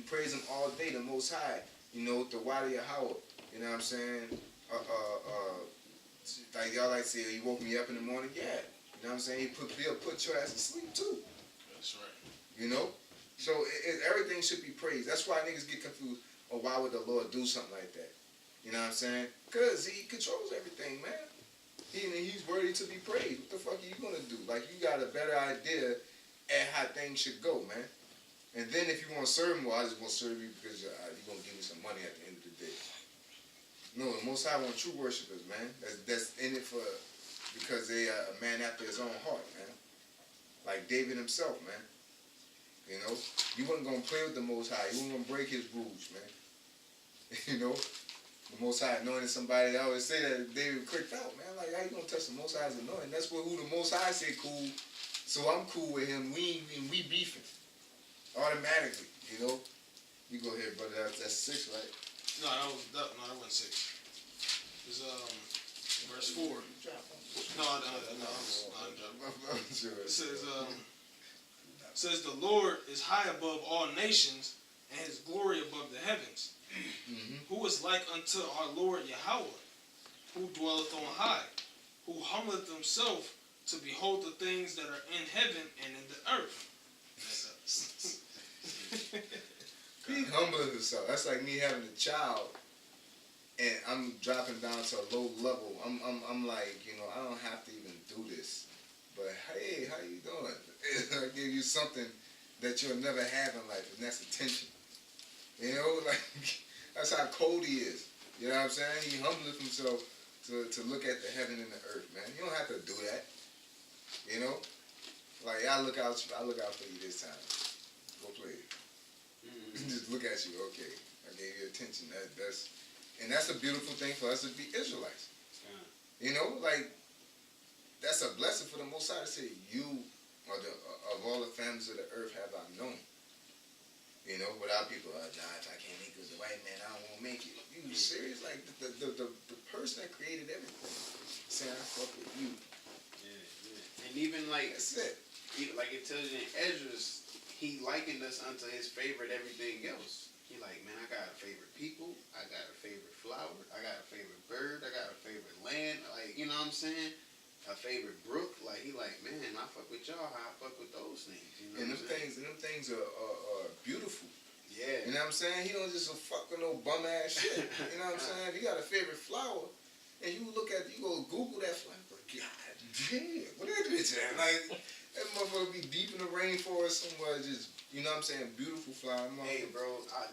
praise him all day, the Most High. You know, the Wadi Yahawah. You know what I'm saying? Like y'all like to say, he woke me up in the morning. Yeah. You know what I'm saying? He'll put your ass to sleep too. That's right. You know? So everything should be praised. That's why niggas get confused. Or why would the Lord do something like that? You know what I'm saying? Because he controls everything, man. He's worthy to be praised. What the fuck are you going to do? Like, you got a better idea at how things should go, man. And then if you want to serve him, well, I just want to serve you because you're going to give me some money at the end of the day. No, the Most High want true worshipers, man. That's in it for, because they are a man after his own heart, man. Like David himself, man. You know, you wasn't going to play with the Most High. You wasn't going to break his rules, man. You know, the Most High anointed somebody. I always say that David clicked out, man. Like, how you going to touch the Most High's anointing? That's who the Most High say cool. So I'm cool with him. We beefing. Automatically, you know. You go ahead, brother. That's 6, right? No, that wasn't 6. It was verse 4. No, I'm sure. It says the Lord is high above all nations, and his glory above the heavens. Who is like unto our Lord Yahawah, who dwelleth on high, who humbleth himself to behold the things that are in heaven and in the earth. He humbled himself. That's like me having a child, and I'm dropping down to a low level. I'm like, you know, I don't have to even do this. But hey, how you doing? I give you something that you'll never have in life, and that's attention. You know, like that's how cold he is. You know what I'm saying? He humbled himself to look at the heaven and the earth, man. You don't have to do that. You know, like I look out for you this time. Go play it. Just look at you. Okay, I gave you attention. That's a beautiful thing for us to be Israelites. You know, like that's a blessing for the Most High to say, you are of all the families of the earth have I known. You know, without people, nah, if I can't make it as a white man, I don't want to make it. You serious? Like the person that created everything saying, I fuck with you. Yeah. And even like that's it. Like it tells you in Ezra's, he likened us unto his favorite everything else. He like, man, I got a favorite people, I got a favorite flower, I got a favorite bird, I got a favorite land, like, you know what I'm saying? A favorite brook, like he like, man, I fuck with y'all how I fuck with those things. You know and them things are beautiful. Yeah. You know what I'm saying? He don't just fuck with no bum ass shit. You know what I'm saying? If you got a favorite flower, and you go Google that flower, God damn, what that bitch at? Like, that motherfucker be deep in the rainforest somewhere, just, you know what I'm saying, beautiful flower. Hey, bro,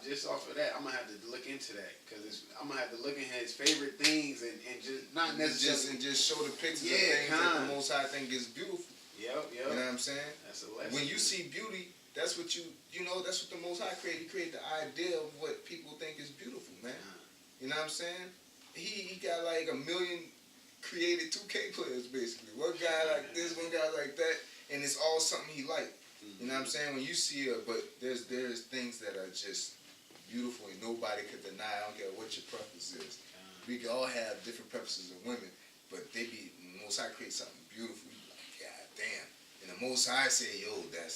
just off of that, I'm going to have to look into that, because I'm going to have to look at his favorite things and just, not necessarily. And just show the pictures of things that the Most High think is beautiful. Yep. You know what I'm saying? That's a lesson. When you see beauty, that's what that's what the Most High created. He created the idea of what people think is beautiful, man. You know what I'm saying? He got like a million created 2K players, basically. One guy like this, one guy like that, and it's all something he liked. You know what I'm saying? When you see it, but there's things that are just beautiful and nobody could deny. I don't care what your preference is. We can all have different preferences of women, but the Most High create something beautiful. You be like, God damn. And the Most High say, yo, that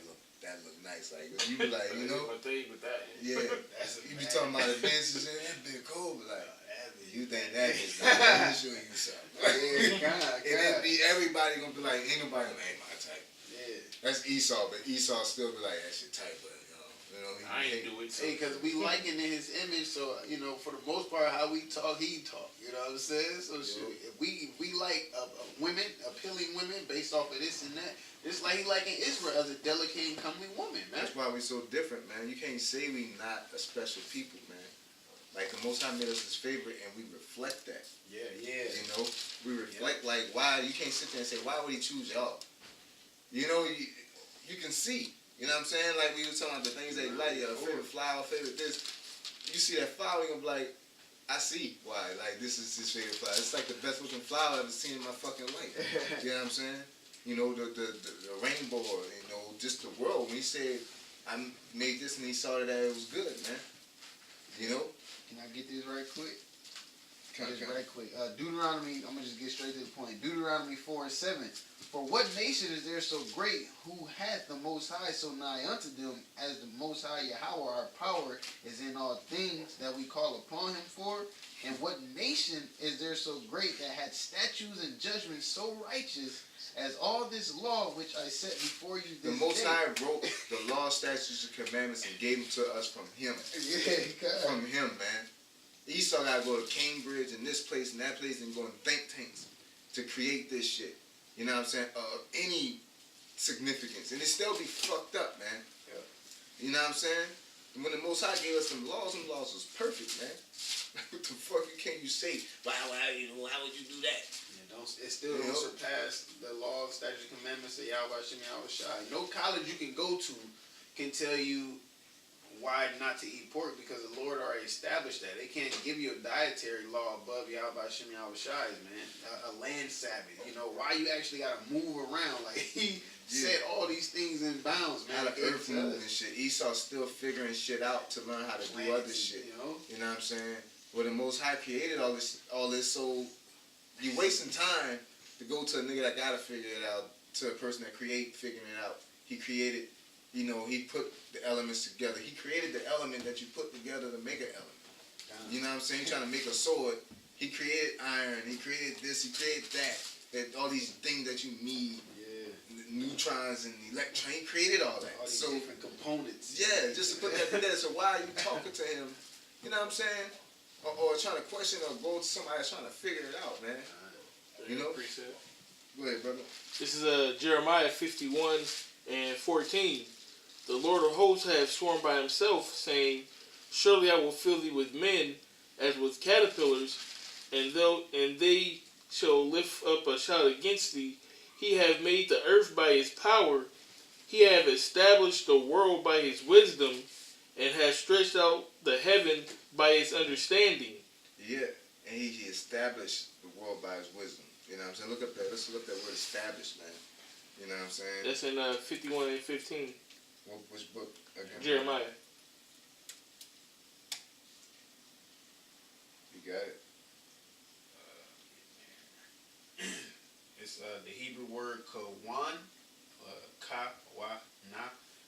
look nice. Like you be like, you know, yeah. You be talking about the bitch and say that bitch cold, but like you think that is nice. Let me show you something. And then everybody gonna be like, ain't nobody gonna ain't my type. Yeah. That's Esau, but Esau still be like, that's your type, but you know I ain't do it. Hey, because we liking in his image, so, you know, for the most part, how we talk, he talk. You know what I'm saying? So, if we like women, appealing women based off of this and that, it's like he liking Israel as a delicate and comely woman, man. That's why we so different, man. You can't say we not a special people, man. Like, the Most High made us his favorite, and we reflect that. Yeah. You know? We reflect, like, why, you can't sit there and say, why would he choose y'all? You know, you can see. You know what I'm saying? Like we were talking about the things that you like, your favorite flower, favorite this. You see that flower, you're gonna be like, I see why. Like, this is his favorite flower. It's like the best looking flower I've ever seen in my fucking life. You know what I'm saying? You know, the rainbow, or, you know, just the world. When he said, I made this and he saw that it was good, man. You know? Can I get this right quick? Just right quick. Deuteronomy, I'm going to just get straight to the point. Deuteronomy 4:7. For what nation is there so great who hath the Most High so nigh unto them, as the Most High Yahawah our power is in all things that we call upon him for? And what nation is there so great that hath statutes and judgments so righteous as all this law which I set before you this The Most day? High wrote the law, statutes, and commandments and gave them to us from him. Yeah, God. From him, man. Esau got to go to Cambridge and this place and that place and go in think tanks to create this shit. You know what I'm saying? Of any significance. And it still be fucked up, man. Yeah. You know what I'm saying? And when the Most High gave us some laws was perfect, man. What the fuck can't you say? Wow, how would you do that? It still don't surpass the law, statutes, and commandments of Yahawashi. No college you can go to can tell you why not to eat pork, because the Lord already established that. They can't give you a dietary law above Yahawashi, man. A land Sabbath. You know, why you actually got to move around. Like, he set all these things in bounds, man. How to earth move and shit. Esau's still figuring shit out to learn how to do other shit. You know what I'm saying? Well, the Most High created all this, so you wasting time to go to a nigga that gotta figure it out, to a person that figuring it out. He created, he put the elements together. He created the element that you put together to make an element. You know what I'm saying? You're trying to make a sword. He created iron. He created this. He created that all these things that you need. Neutrons and electrons. He created all that. All these different components. Yeah, just to put that together. So why are you talking to him? You know what I'm saying? Or trying to question or go to somebody that's trying to figure it out, man. You know? Go ahead, brother. This is Jeremiah 51:14. The Lord of hosts hath sworn by himself, saying, surely I will fill thee with men as with caterpillars, and they shall lift up a shout against thee. He hath made the earth by his power. He hath established the world by his wisdom, and hath stretched out the heaven by his understanding. Yeah, and he established the world by his wisdom. You know what I'm saying? Look up that. Let's look up that word established, man. You know what I'm saying? That's in 51:15. Which book? Again, Jeremiah. You got it. It's the Hebrew word kawan,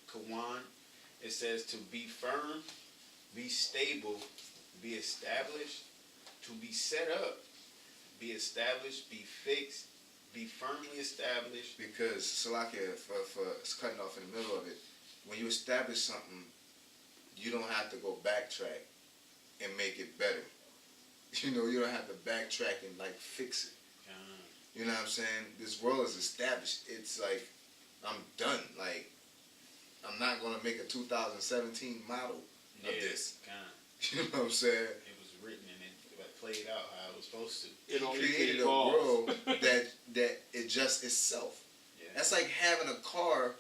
kawan. It says to be firm, be stable, be established, to be set up, be established, be fixed, be firmly established. Because, Salakia, for cutting off in the middle of it, when you establish something, you don't have to go backtrack and make it better. You don't have to backtrack and fix it. You know what I'm saying? This world is established. It's like, I'm done. Like, I'm not going to make a 2017 model of this. You know what I'm saying? It was written and it played out how it was supposed to. It only created a world that adjusts itself. Yeah. That's like having a car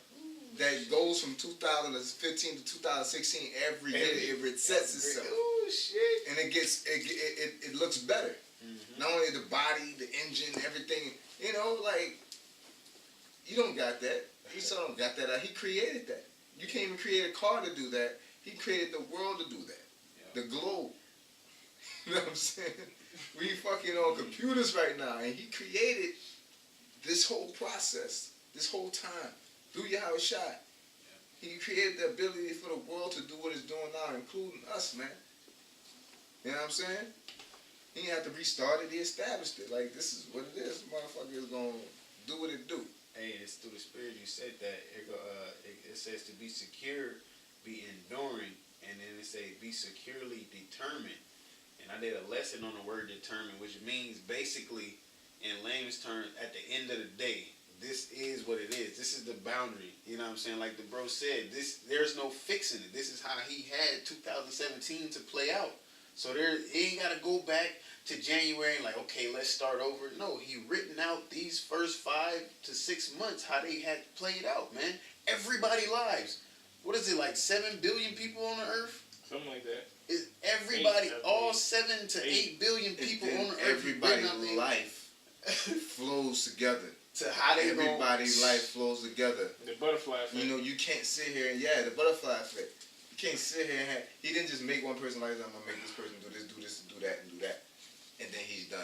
that goes from 2015 to 2016 every year. It resets itself. Oh shit! And it looks better. Mm-hmm. Not only the body, the engine, everything. You don't got that. Esau don't got that. He created that. You can't even create a car to do that. He created the world to do that. Yeah. The globe. You know what I'm saying? We fucking on computers right now, and he created this whole process, this whole time, through Yahawashi. Yeah. He created the ability for the world to do what it's doing now, including us, man. You know what I'm saying? He didn't have to restart it. He established it. Like, this is what it is. Motherfucker is going to do what it do. Hey, it's through the Spirit you said that. It says to be secure, be enduring, and then it says be securely determined. And I did a lesson on the word determined, which means basically, in layman's terms, at the end of the day, this is what it is. This is the boundary. You know what I'm saying? Like the bro said, there's no fixing it. This is how he had 2017 to play out. So he ain't got to go back to January and okay, let's start over. No, he written out these first 5 to 6 months how they had played out, man. Everybody lives. What is it, 7 billion people on the earth? Something like that. Everybody, all 7 to 8 billion people on the earth. Everybody's life flows together. To how they Everybody's life flows together. The butterfly effect. You can't sit here and the butterfly effect. You can't sit here and he didn't just make one person like, I'm gonna make this person do this, do that, and do that. and then he's done.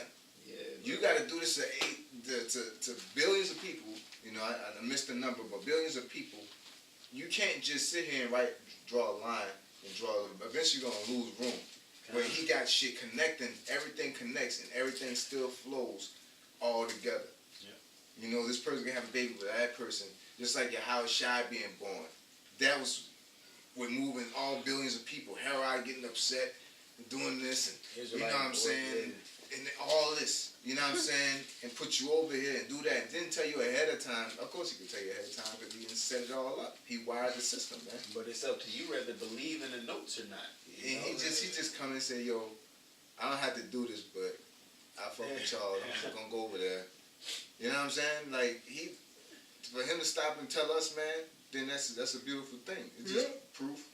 Yeah, you got to do this to billions of people. You know, I missed the number, but billions of people. You can't just sit here and draw a line and draw. Eventually, you're gonna lose room. But he got shit connecting. Everything connects and everything still flows all together. Yeah. You know, this person can have a baby with that person, just like Yahawashi being born. That was with moving all billions of people. Herod getting upset and doing this, and you know what I'm saying, and all this. You know what I'm saying? And put you over here and do that. And didn't tell you ahead of time. Of course he could tell you ahead of time, but he didn't set it all up. He wired the system, man. But it's up to you whether to believe in the notes or not. And he just come and say, yo, I don't have to do this, but I fuck with y'all. I'm just gonna go over there. You know what I'm saying? Like for him to stop and tell us, man, then that's a beautiful thing. It's just proof,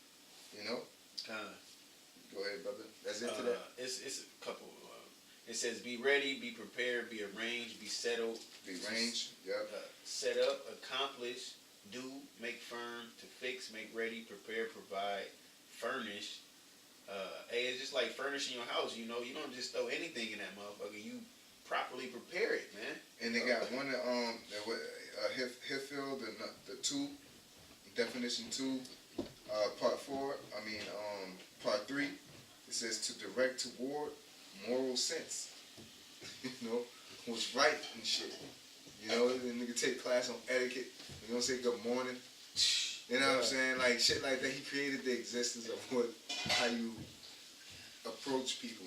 you know. Go ahead, brother. That's into that. It's a couple. It says, be ready, be prepared, be arranged, be settled. Be arranged, yep. Set up, accomplish, do, make firm, to fix, make ready, prepare, provide, furnish. Hey, it's just like furnishing your house, you know. You don't just throw anything in that motherfucker. You properly prepare it, man. And they got one Hitfield, the 2, definition 2, part 4, part 3. It says to direct toward moral sense, you know, what's right and shit. You know, and nigga take class on etiquette. You don't say good morning. You know what I'm saying? Like shit like that. He created the existence of how you approach people.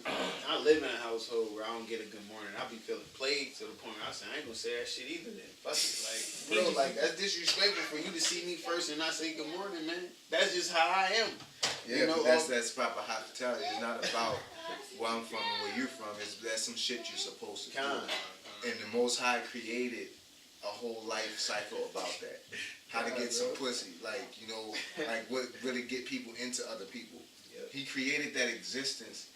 I live in a household where I don't get a good morning. I be feeling played to the point where I say I ain't gonna say that shit either. Then fuck it, like bro, like that's disrespectful for you to see me first and not say good morning, man. That's just how I am. Yeah, you know, but that's proper hospitality. It's not about where I'm from and where you're from. That's some shit you're supposed to do. And the Most High created a whole life cycle about that. How to get some pussy, like, you know, like what really get people into other people. Yep. He created that existence,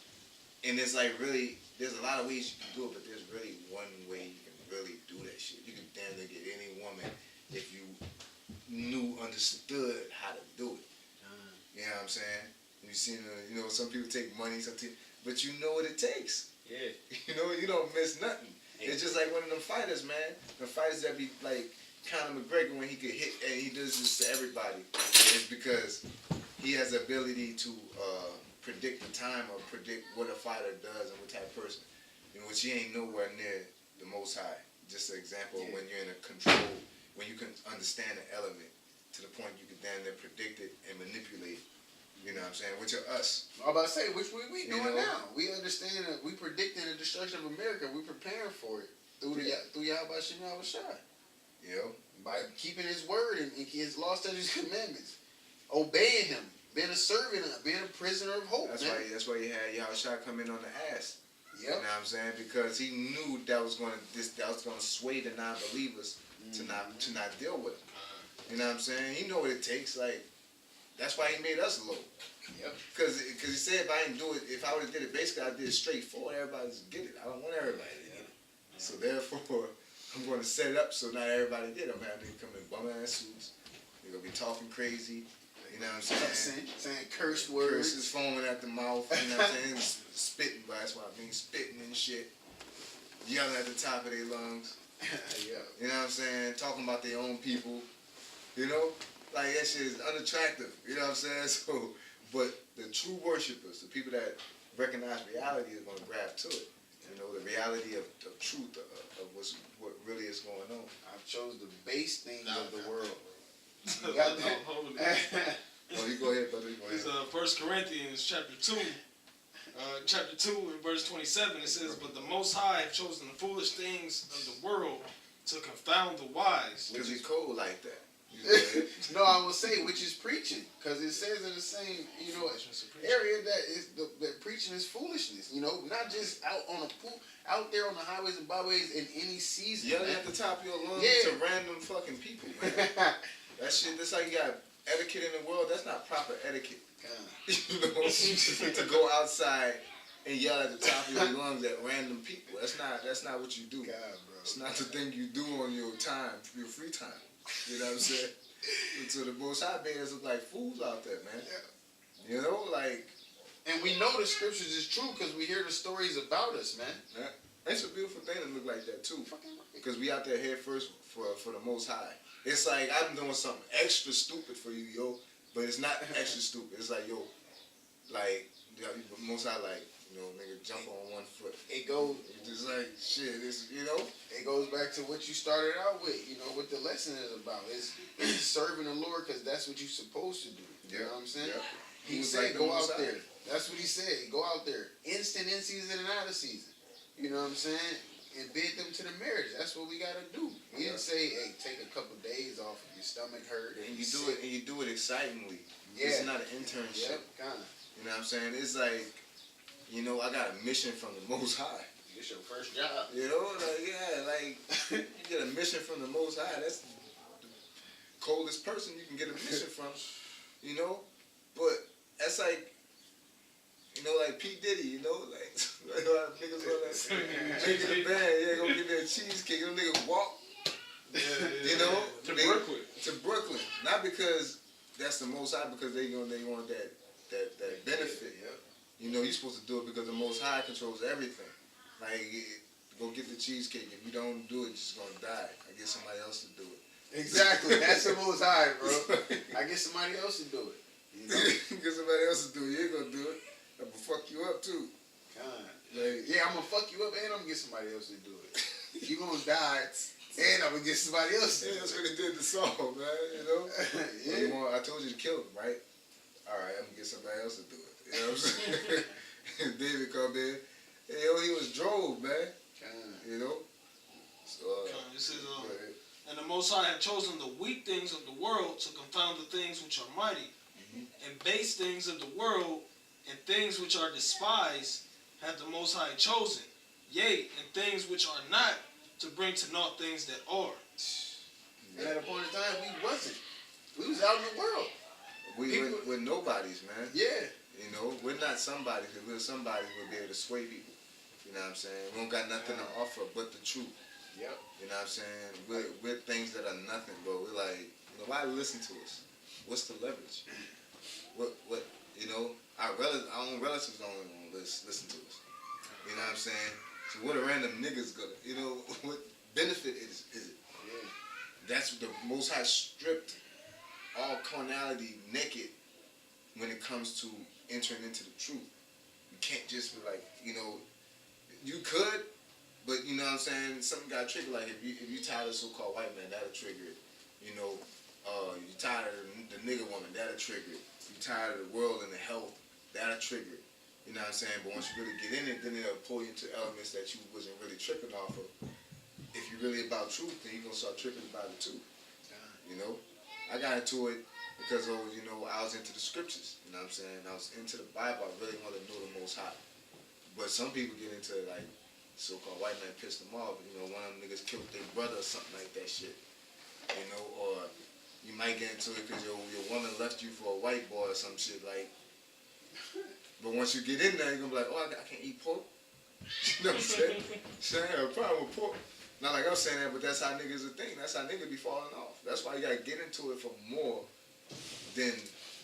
and it's like really, there's a lot of ways you can do it, but there's really one way you can really do that shit. You can damn near get any woman if you understood how to do it. You know what I'm saying? You seen, you know, some people take money, but you know what it takes. Yeah. You know, you don't miss nothing. It's just like one of them fighters, man. The fighters that be like Conor McGregor when he could hit and he does this to everybody. It's because he has the ability to predict the time or predict what a fighter does and what type of person. You know, which he ain't nowhere near the Most High. Just an example of when you're in a control, when you can understand the element to the point you can damn near predict it and manipulate. You know what I'm saying? Which are us. I'm about to say, which we doing now. We understand that we predicting the destruction of America. We preparing for it through Yahawashi and Yahawashi. You know? By keeping his word and his law, statutes, commandments. Obeying him. Being a servant, being a prisoner of hope. That's why you had Yahawashi come in on the ass. Yep. You know what I'm saying? Because he knew that was gonna sway the non-believers to not deal with him. You know what I'm saying? He know what it takes. Like, that's why he made us low. Yep. Because he said if I didn't do it, if I would have did it, basically I did it straightforward. Everybody just get it. I don't want everybody to get it. Yeah. So therefore, I'm going to set it up so not everybody did. I'm having to come in bum ass suits. They're gonna be talking crazy. You know what I'm saying? Saying cursed words. Curses foaming at the mouth. You know what I'm saying? Spitting, but that's what I mean. Spitting and shit. Yelling at the top of their lungs. Yeah. You know what I'm saying? Talking about their own people. You know? Like, that shit is unattractive. You know what I'm saying? So, but the true worshipers, the people that recognize reality is going to grab to it. You know, the reality of truth, of what really is going on. I chose the base things of the world. You got that? Oh, you go ahead, brother. You go ahead. It's 1 Corinthians chapter 2. Chapter 2 and verse 27, it says, but the Most High have chosen the foolish things of the world to confound the wise. Because he's cold like that. No, I will say, which is preaching, because it says in the same, you know, area that preaching is foolishness. You know, not just out there on the highways and byways in any season. Yelling at the top of your lungs to random fucking people, man. That shit, that's like you got etiquette in the world. That's not proper etiquette. You know, to go outside and yell at the top of your lungs at random people. That's not what you do. God, bro. It's not the thing you do on your time, your free time. You know what I'm saying? So the Most High made us look like fools out there, man. Yeah. You know, like, And we know the scriptures is true because we hear the stories about us, man. Yeah. It's a beautiful thing to look like that too. Because we out there head first for the Most High. It's like I'm doing something extra stupid for you, yo. But it's not extra stupid. It's like, yo, like, Most High, like, nigga, jump on one foot. It goes. It's just like, shit, it's, It goes back to what you started out with, what the lesson is about. It's serving the Lord because that's what you're supposed to do. You know what I'm saying? Yeah. He said, go out there. That's what he said. Go out there. Instant in season and out of season. You know what I'm saying? And bid them to the marriage. That's what we got to do. He didn't say, hey, take a couple days off if your stomach hurt. And you do it excitingly. Yeah. It's not an internship. Yep, kind of. You know what I'm saying? It's like, I got a mission from the Most High. It's your first job. You get a mission from the Most High. That's the coldest person you can get a mission from. But that's like, like P. Diddy, like niggas on that making a band, go get their cheesecake, them niggas walk, to Brooklyn. To Brooklyn, not because that's the Most High, because they want that benefit. You're supposed to do it because the Most High controls everything. Like, go get the cheesecake. If you don't do it, you're just gonna die. I get somebody else to do it. Exactly, that's the Most High, bro. I get somebody else to do it. Get somebody else to do it. You ain't gonna do it. I'm gonna fuck you up too. Yeah, I'm gonna fuck you up and I'm gonna get somebody else to do it. You gonna die and I'm gonna get somebody else to do it. That's what he did the song, man. Yeah. I told you to kill him, right? Alright, I'm gonna get somebody else to do it. You know what I'm saying? David come in. Hey, he was drove, man. So, It says, and the Most High had chosen the weak things of the world to confound the things which are mighty, and base things of the world and things which are despised hath the Most High chosen, yea, and things which are not, to bring to naught things that are. And at a point in time, we wasn't. We was out in the world. We're nobodies, man. Yeah. We're not somebody. If we were somebody, we'd be able to sway people. You know what I'm saying? We don't got nothing to offer but the truth. Yep. You know what I'm saying? We're things that are nothing, bro. We're like, why listen to us? What's the leverage? What our own relatives don't listen to us. You know what I'm saying? So what a random nigga's gonna, what benefit is it? Yeah. That's what the Most High stripped all carnality naked when it comes to entering into the truth. You can't just be like, you could, but you know what I'm saying, something got triggered. Like if you tired of so-called white man, that'll trigger it. You tired of the nigga woman, that'll trigger it. You tired of the world and the health, that'll trigger it. You know what I'm saying? But once you really get in it, then it'll pull you into elements that you wasn't really tripping off of. If you're really about truth, then you're gonna start tripping about it too. I got into it because I was into the scriptures. You know what I'm saying? I was into the Bible. I really wanted to know the Most High. But some people get into it like so-called white man pissed them off. One of them niggas killed their brother or something like that shit. Or you might get into it because your woman left you for a white boy or some shit like. But once you get in there, you're gonna be like, oh, I can't eat pork. You know what I'm saying? So I have a problem with pork. Not like I'm saying that, but that's how niggas are thinking. That's how niggas be falling off. That's why you gotta get into it for more than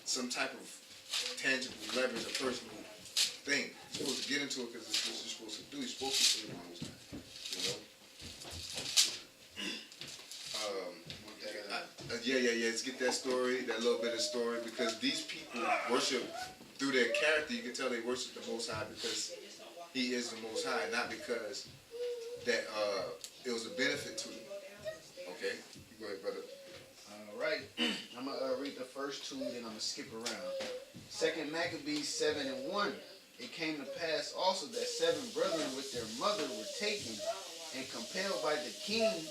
some type of tangible leverage or personal thing. You're supposed to get into it because it's what you're supposed to do. You're supposed to serve the Most High. Let's get that story, that little bit of story, because these people worship through their character. You can tell they worship the Most High because He is the Most High, not because that it was a benefit to them. Okay, go ahead, brother. All right, I'm gonna read the first two, then I'm gonna skip around. 2 Maccabees 7:1. It came to pass also that 7 brethren with their mother were taken and compelled by the king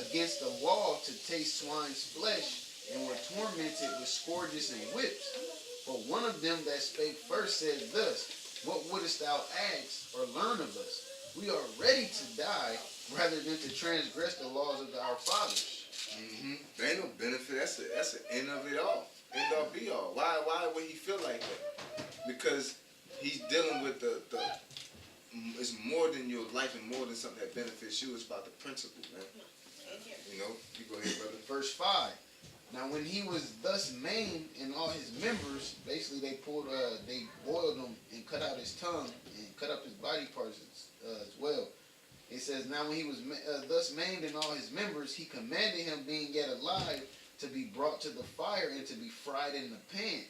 against the wall to taste swine's flesh, and were tormented with scourges and whips. But one of them that spake first said thus, What wouldest thou ask or learn of us? We are ready to die rather than to transgress the laws of our fathers. There ain't no benefit. That's the end of it all. End all be all. Why would he feel like that? Because he's dealing with the it's more than your life and more than something that benefits you. It's about the principle, man. You go ahead, brother. Verse 5. Now when he was thus maimed in all his members, basically they boiled him and cut out his tongue and cut up his body parts as well. It says, now when he was thus maimed in all his members, he commanded him, being yet alive, to be brought to the fire and to be fried in the pan.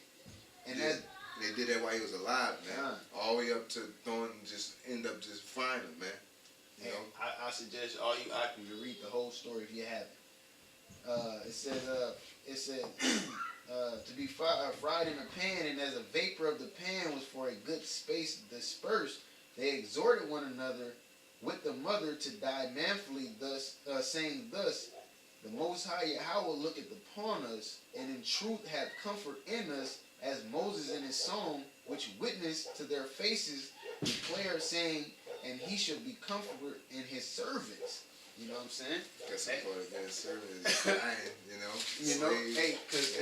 And yeah, they did that while he was alive, man. All the way up to throwing, just end up just frying him, man. You know? I suggest all you Akim to read the whole story if you haven't. It said to be fried in a pan, and as a vapor of the pan was for a good space dispersed, they exhorted one another with the mother to die manfully, thus saying thus, the Most High Yahawah looketh upon us, and in truth hath comfort in us, as Moses in his song, which witnessed to their faces, declared, saying, and he shall be comforted in his servants. You know what I'm saying? That's some part of that service, dying, you know. You know, hey, because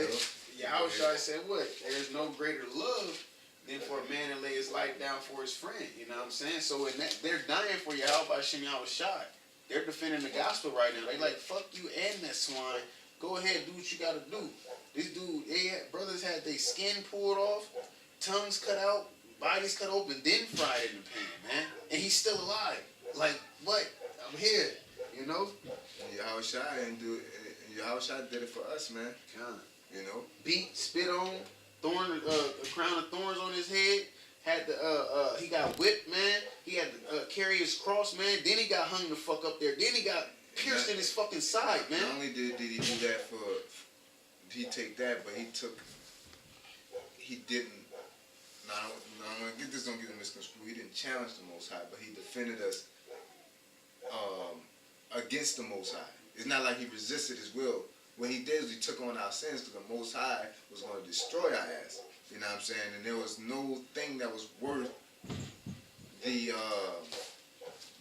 Yahawashi said what? There's no greater love than for a man to lay his life down for his friend. You know what I'm saying? So in that, they're dying for Yahawashi Yahawashi. They're defending the gospel right now. They like, fuck you and that swine. Go ahead, do what you gotta do. This dude, brothers had their skin pulled off, tongues cut out, bodies cut open, then fried in the pan, man. And he's still alive. Like, what? I'm here. You know? Yahawashi didn't do it. Yahawashi did it for us, man. You know? Beat, spit on, a crown of thorns on his head. Had the he got whipped, man. He had to carry his cross, man. Then he got hung the fuck up there. Then he got pierced in his fucking side, man. Not only did he do that he take that, but he didn't. Now I'm gonna get this, don't get it misconstrued. He didn't challenge the Most High, but he defended us against the Most High. It's not like he resisted his will. What he did is he took on our sins, because the Most High was going to destroy our ass. You know what I'm saying? And there was no thing that was worth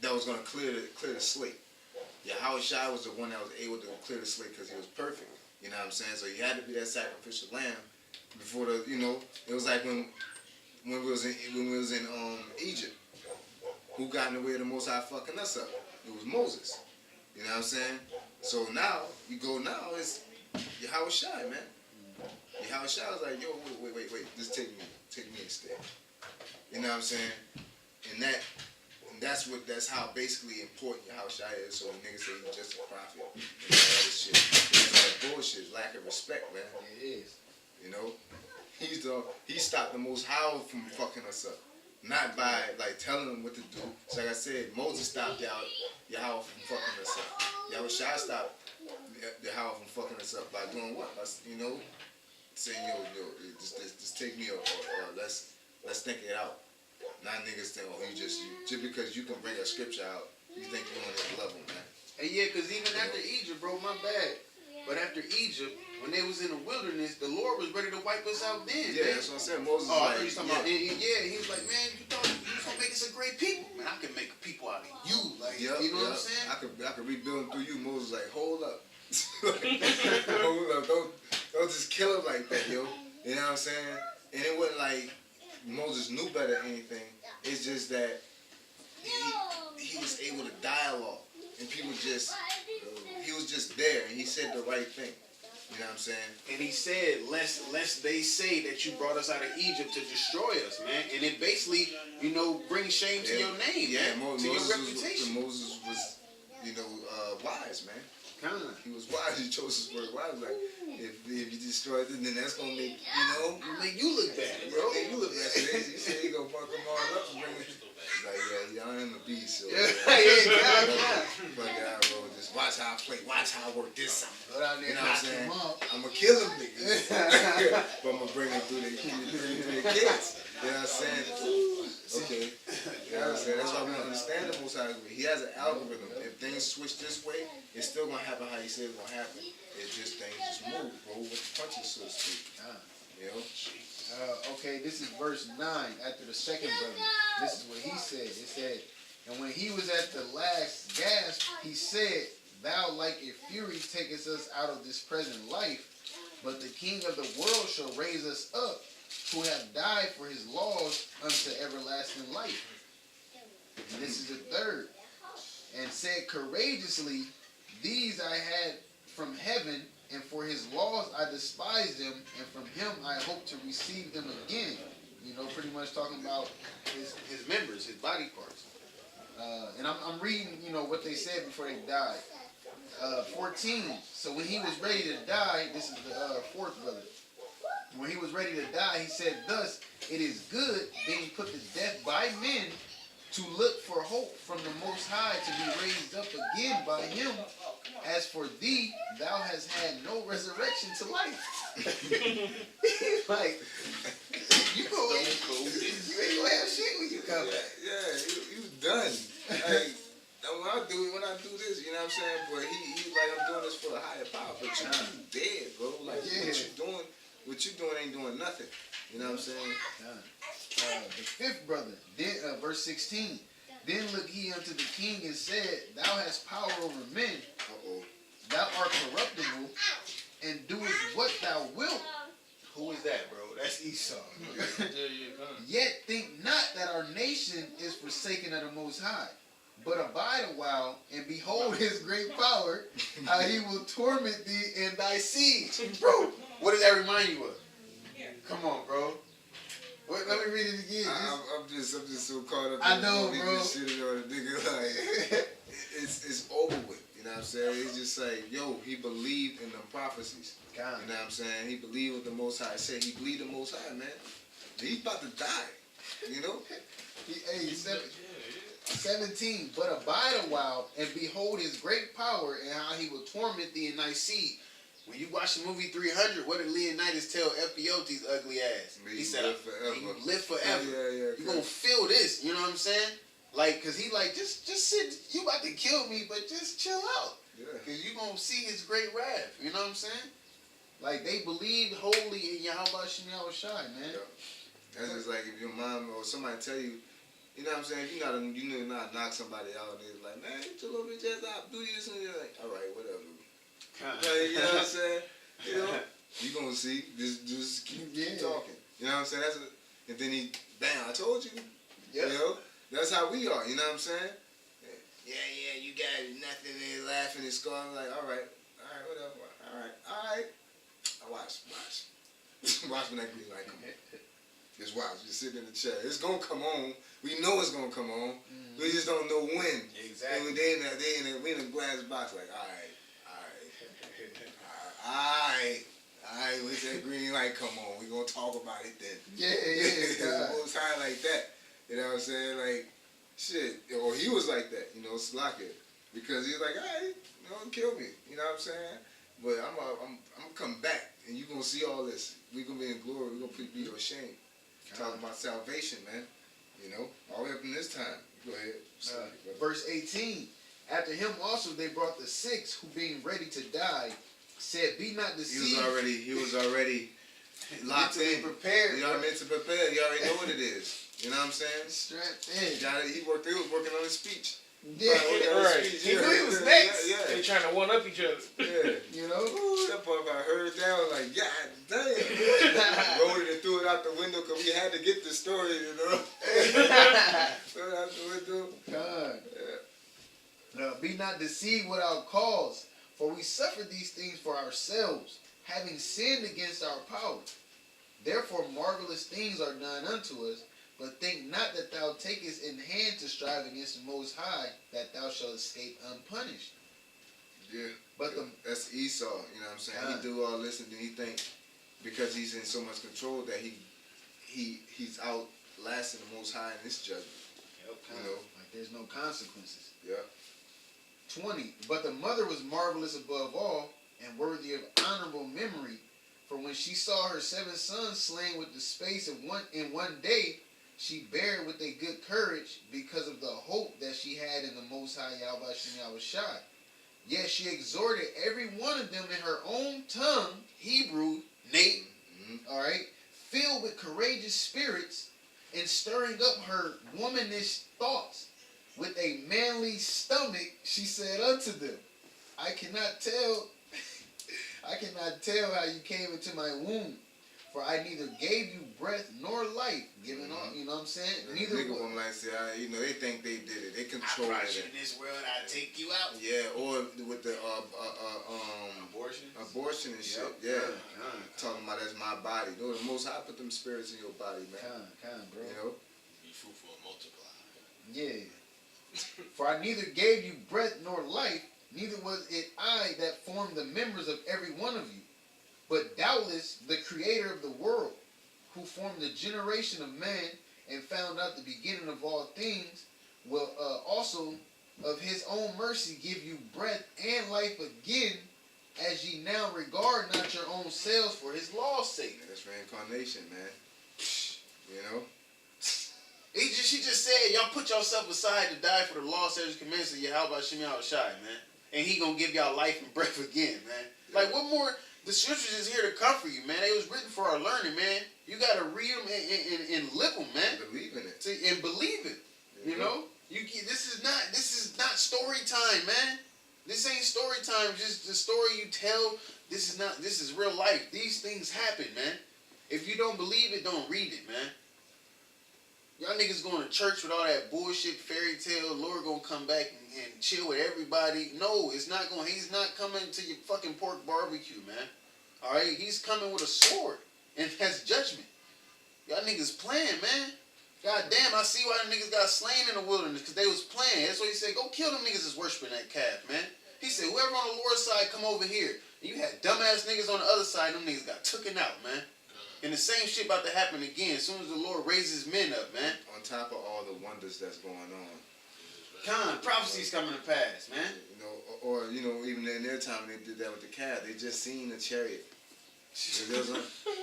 that was going to clear the slate. Yahawashi was the one that was able to clear the slate because he was perfect. You know what I'm saying? So he had to be that sacrificial lamb before it was like when we was in Egypt. Who got in the way of the Most High fucking us up? It was Moses. You know what I'm saying? So now, it's Yahawashi, man. Yahawashi was like, yo, wait, just take me instead. You know what I'm saying? And that's how basically important Yahawashi is. So when niggas say he's just a prophet and all this shit, it's like bullshit, lack of respect, man. It is. You know? He stopped the Most High from fucking us up. Not by like telling them what to do. So like I said, Moses stopped Yahawah from fucking us up. Yahawashi stopped Yahawah from fucking us up by doing what? Saying yo, just take me or let's think it out. Not niggas think, oh, just because you can bring a scripture out, you think you're on that level, man. Hey, yeah, because even after Egypt, bro, my bad. But after Egypt, when they was in the wilderness, the Lord was ready to wipe us out then. Yeah, man. that's what I'm saying. Moses. Oh, I thought you was talking about. Yeah, he was like, man, you thought you was gonna make us a great people, man. I can make a people out of you, like, you know what I'm saying? I could rebuild them through you. Moses like, hold up, hold up, don't just kill him like that, yo. You know what I'm saying? And it wasn't like Moses knew better than anything. It's just that he was able to dialogue, and he was just there, and he said the right thing. You know what I'm saying? And he said, lest they say that you brought us out of Egypt to destroy us, man. And it basically, brings shame to your name, man. To your reputation. Moses was, wise, man. He was wise. He chose his word wise. Like, if you destroy it, then that's gonna make make you look bad, bro. Make you look bad. So he said he gonna fuck them all up and bring it. Like, yeah, I am a beast. So, fuck it out, bro. Just watch how I play. Watch how I work this out. You know what I'm saying? I'm gonna kill them niggas, but I'm gonna bring them through their kids. You know what I'm saying? Okay. You know what I'm saying? That's why we don't understand the Most High. He has an algorithm. If things switch this way, it's still gonna happen how he said it's gonna happen. It's just things just move, bro, with the punches, so to speak. You know? Okay, this is verse 9 after the second brother. This is what he said. It said, and when he was at the last gasp, he said, thou like a fury takest us out of this present life, but the King of the world shall raise us up, who have died for his laws unto everlasting life. And this is the third. And said courageously, these I had from heaven, and for his laws I despise them, and from him I hope to receive them again. You know, pretty much talking about his members, his body parts. and I'm reading, you know, what they said before they died. 14. So when he was ready to die, this is the fourth brother. When he was ready to die, he said, "Thus it is good, being put to death by men, to look for hope from the Most High to be raised up again by him. As for thee, thou hast had no resurrection to life." He's like, you ain't gonna have shit when you come back. Yeah, you done. Like, when I do this, you know what I'm saying? But he like, I'm doing this for a higher power. But you dead, bro. Like, what you doing ain't doing nothing. You know what I'm saying? The fifth brother, then, verse 16. Then looked he unto the king and said, "Thou hast power over men. Thou art corruptible, and doest what thou wilt." Who is that, bro? That's Esau. "Yet think not that our nation is forsaken of the Most High, but abide a while, and behold his great power, how he will torment thee and thy seed." Bro, what does that remind you of? Come on, bro. Wait, let me read it again. I'm just so caught up. I know, in bro. This shit on the nigga, like, it's over with. You know what I'm saying? It's just like, yo, he believed in the prophecies. You know what I'm saying? He believed what the Most High said. He believed the Most High, man. He's about to die. You know? Hey, 17. "But abide a while, and behold his great power, and how he will torment thee and thy seed." When you watch the movie 300, what did Leonidas tell FBOT's ugly ass? He said, "You live forever. Yeah, You gonna feel this." You know what I'm saying? Like, cause he like, just sit. You about to kill me, but just chill out. Yeah. Cause you gonna see his great wrath. You know what I'm saying? Like, they believed wholly in Yahawashi, man. Yeah. That's just like if your mom or somebody tell you, you know what I'm saying? If you know not knock somebody out, and they're like, "Man, get your little bitch ass out, do this," and you're like, "All right, whatever." You know what I'm saying? You know, you gonna see. Just keep talking. You know what I'm saying? And then bam, I told you. Yeah. You know, that's how we are. You know what I'm saying? Yeah, you got nothing. They're laughing and scoring. Like, all right, whatever. All right. Watch. Watch when that green light come on. Just watch. Just sit in the chair. It's gonna come on. We know it's gonna come on. Mm-hmm. We just don't know when. Exactly. And we in a glass box. Like, all right. With that green light come on, we gonna talk about it then. Yeah. Most High like that. You know what I'm saying? Like, shit. Or he was like that, you know, Slacker. Because he's like, all right, don't kill me. You know what I'm saying? But I'm gonna come back, and you gonna see all this. We gonna be in glory. We gonna be ashamed. Talking about salvation, man. You know, all the way up in this time. Go ahead. Verse 18. "After him also they brought the six, who being ready to die, said, Be not deceived." He was already locked in. Prepared. You already meant to prepare. You already know what it is. You know what I'm saying? Strapped in. He was working on his speech. Yeah, right. He knew he was next. Yeah. They trying to one up each other. Yeah. You know? Ooh, that part I heard that, I was like, God damn. Rolled it and threw it out the window because we had to get the story, you know? Threw it out the window. God. Yeah. Be not deceived without cause, for we suffer these things for ourselves, having sinned against our power. Therefore marvelous things are done unto us, but think not that thou takest in hand to strive against the Most High, that thou shalt escape unpunished. Yeah. But that's Esau, you know what I'm saying? God. He do all this and then he think because he's in so much control that he's outlasting the Most High in this judgment. Yep, you know? like there's no consequences. Yeah. 20. But the mother was marvelous above all, and worthy of honorable memory. For when she saw her 7 sons slain with the space of one day, she bare with a good courage, because of the hope that she had in the Most High Yahawashi. Yet she exhorted every one of them in her own tongue, Hebrew, Nate, all right, filled with courageous spirits, and stirring up her womanish thoughts. With a manly stomach, she said unto them, I cannot tell how you came into my womb, For I neither gave you breath nor life, giving on. You know what I'm saying? The Neither nigga was. one like say, they think they did it. They I control brought you it. in this world, I take you out. Yeah, or with the Abortion and shit. Yeah, talking about that's my body. No, the Most High put them spirits in your body, man. Bro. You know. Be fruitful and multiply. Yeah. For I neither gave you breath nor life, neither was it I that formed the members of every one of you, but doubtless the Creator of the world, who formed the generation of man and found out the beginning of all things, will also of his own mercy give you breath and life again, as ye now regard not your own selves for his law's sake. That's reincarnation, man. You know. She just said, y'all put yourself aside to die for the law, statutes, commandments of Yahawashi, man. And he gonna give y'all life and breath again, man. Like, what more? The scriptures is here to comfort you, man. They was written for our learning, man. You gotta read them and live them, man. Believe in it. And believe it. You know? This is not story time, man. This ain't story time, just the story you tell. This is real life. These things happen, man. If you don't believe it, don't read it, man. Y'all niggas going to church with all that bullshit fairy tale, Lord gonna come back and chill with everybody. No, he's not coming to your fucking pork barbecue, man. Alright? He's coming with a sword. And that's judgment. Y'all niggas playing, man. God damn, I see why the niggas got slain in the wilderness, because they was playing. That's what he said. Go kill them niggas that's worshiping that calf, man. He said, whoever on the Lord's side, come over here. And you had dumbass niggas on the other side, them niggas got taken out, man. And the same shit about to happen again as soon as the Lord raises men up, man. On top of all the wonders that's going on. Prophecy's coming to pass, man. You know, or even in their time they did that with the calf. They just seen the chariot.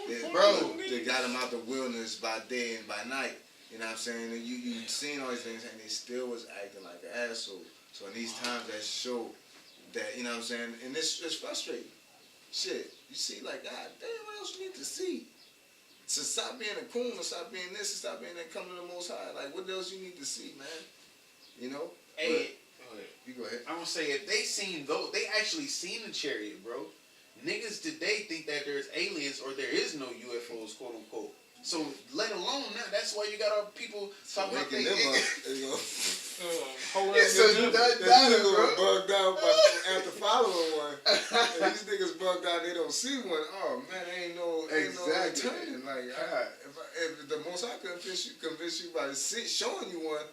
They got them out the wilderness by day and by night. You know what I'm saying? And you seen all these things and they still was acting like an asshole. So in these times that show that, you know what I'm saying? And it's frustrating. Shit. You see, like, God damn, what else you need to see? So stop being a coon and stop being this and stop being that, come to the Most High. Like, what else you need to see, man? You know? Hey, you go ahead. I'm gonna say, if they actually seen the chariot, bro. Niggas today think that there's aliens or there is no UFOs, quote unquote. So let alone now, that's why you got our people talking about them up. There you go. It's a done, bro. Bugged out after following one. And these niggas bugged out, they don't see one. Oh man, ain't no turning. Like, if the Most High convince you by showing you one,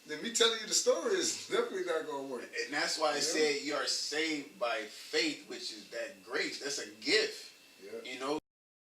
then me telling you the story is definitely not gonna work. And that's why I said you are saved by faith, which is that grace. That's a gift. Yeah. You know.